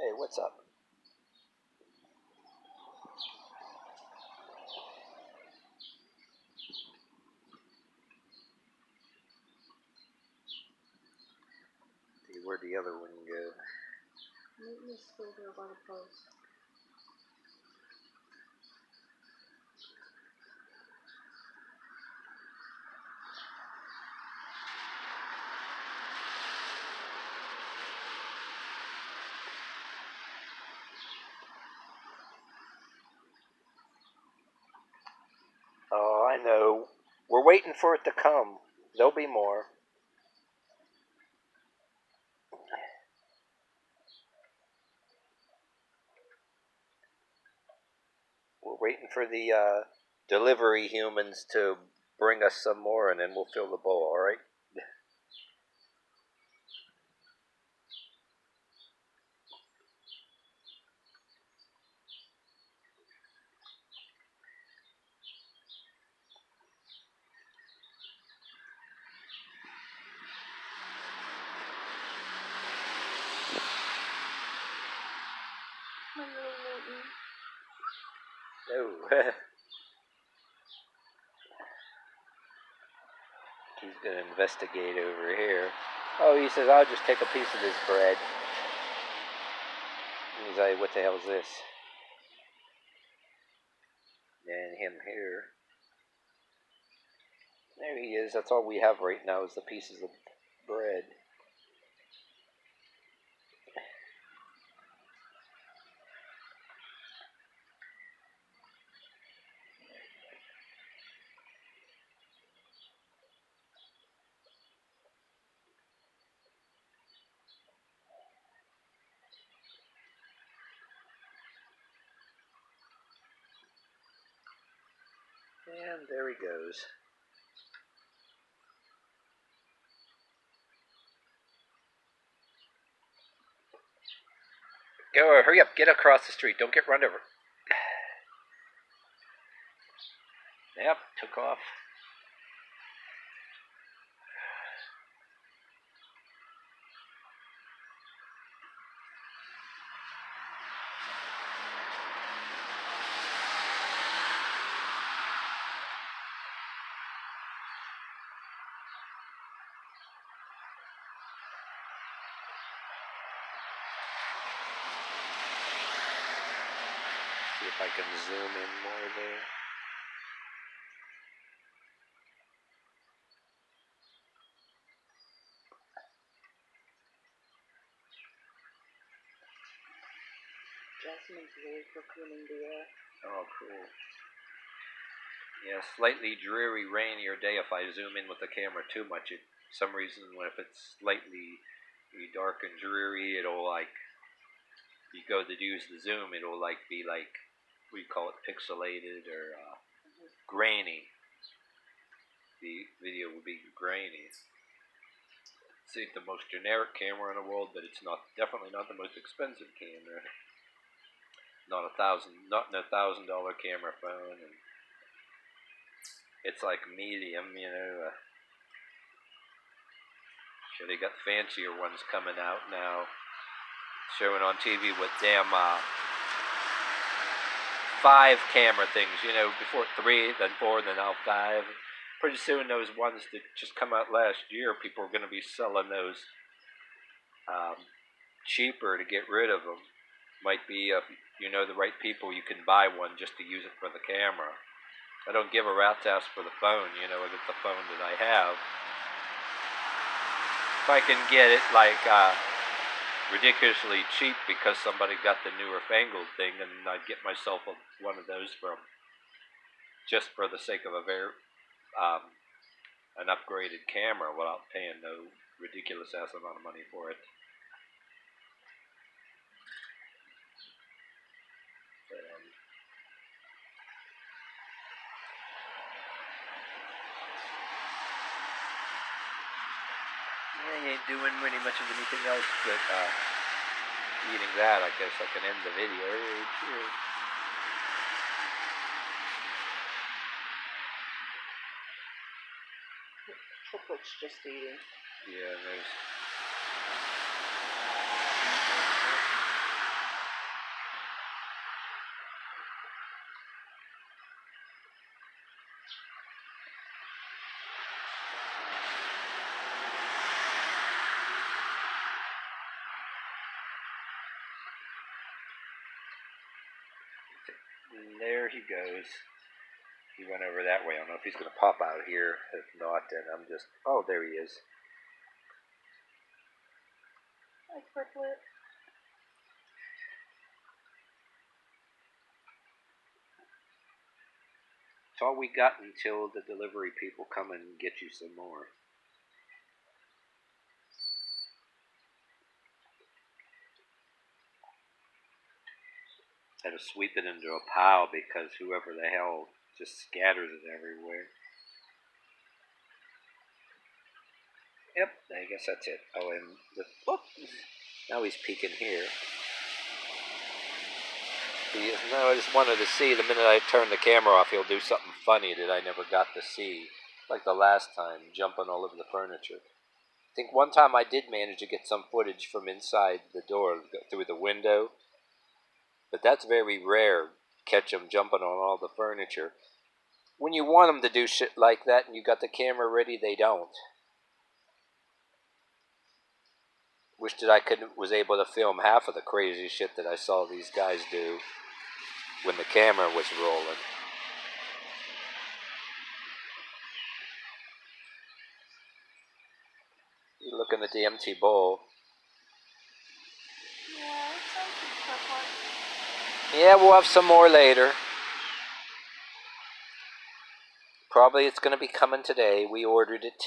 Hey, what's up? See, where'd the other one go? Maybe it's still there by the post. Oh, I know. We're waiting for it to come. There'll be more. We're waiting for the delivery humans to bring us some more, and then we'll fill the bowl, alright? My little Newton. No. He's going to investigate over here. Oh, he says, I'll just take a piece of this bread. And he's like, what the hell is this? And him here. There he is. That's all we have right now is the pieces of bread. And there he goes. Go, hurry up, get across the street. Don't get run over. Yep, took off. See if I can zoom in more there. Jasmine's really cooking the air. Oh, cool. Yeah, slightly dreary, rainier day. If I zoom in with the camera too much, it, for some reason, if it's slightly dark and dreary, it'll like, you go to use the zoom, it'll like be like, we call it pixelated or grainy. The video would be grainy. It's the most generic camera in the world, but it's not, definitely not the most expensive camera. Not in $1,000 camera phone, and it's like medium, you know. Sure, they got fancier ones coming out now, showing on TV with damn 5 camera things, you know, before 3, then 4, then now 5. Pretty soon those ones that just come out last year, people are going to be selling those cheaper to get rid of them. Might be, if you know the right people, you can buy one just to use it for the camera. I don't give a rat's ass for the phone, you know, I get the phone that I have. If I can get it like ridiculously cheap because somebody got the newer fangled thing, and I'd get myself one of those from, just for the sake of a an upgraded camera without paying no ridiculous ass amount of money for it. Yeah, he ain't doing really much of anything else but eating that. I guess I can end the video. Cheers. Triplet's just eating. Yeah, there's. And there he goes. He went over that way. I don't know if he's going to pop out here. If not, then I'm just... Oh, there he is. Hi, Cricklet. It's all we got until the delivery people come and get you some more. Had to sweep it into a pile because whoever the hell just scatters it everywhere. Yep, I guess that's it. Oh, and now he's peeking here. No, I just wanted to see. The minute I turn the camera off, he'll do something funny that I never got to see. Like the last time, jumping all over the furniture. I think one time I did manage to get some footage from inside the door, through the window. But that's very rare, catch them jumping on all the furniture. When you want them to do shit like that and you got the camera ready, they don't. Wish that I was able to film half of the crazy shit that I saw these guys do when the camera was rolling. You're looking at the empty bowl. Yeah, it sounds like stuff. Yeah, we'll have some more later. Probably it's going to be coming today. We ordered it.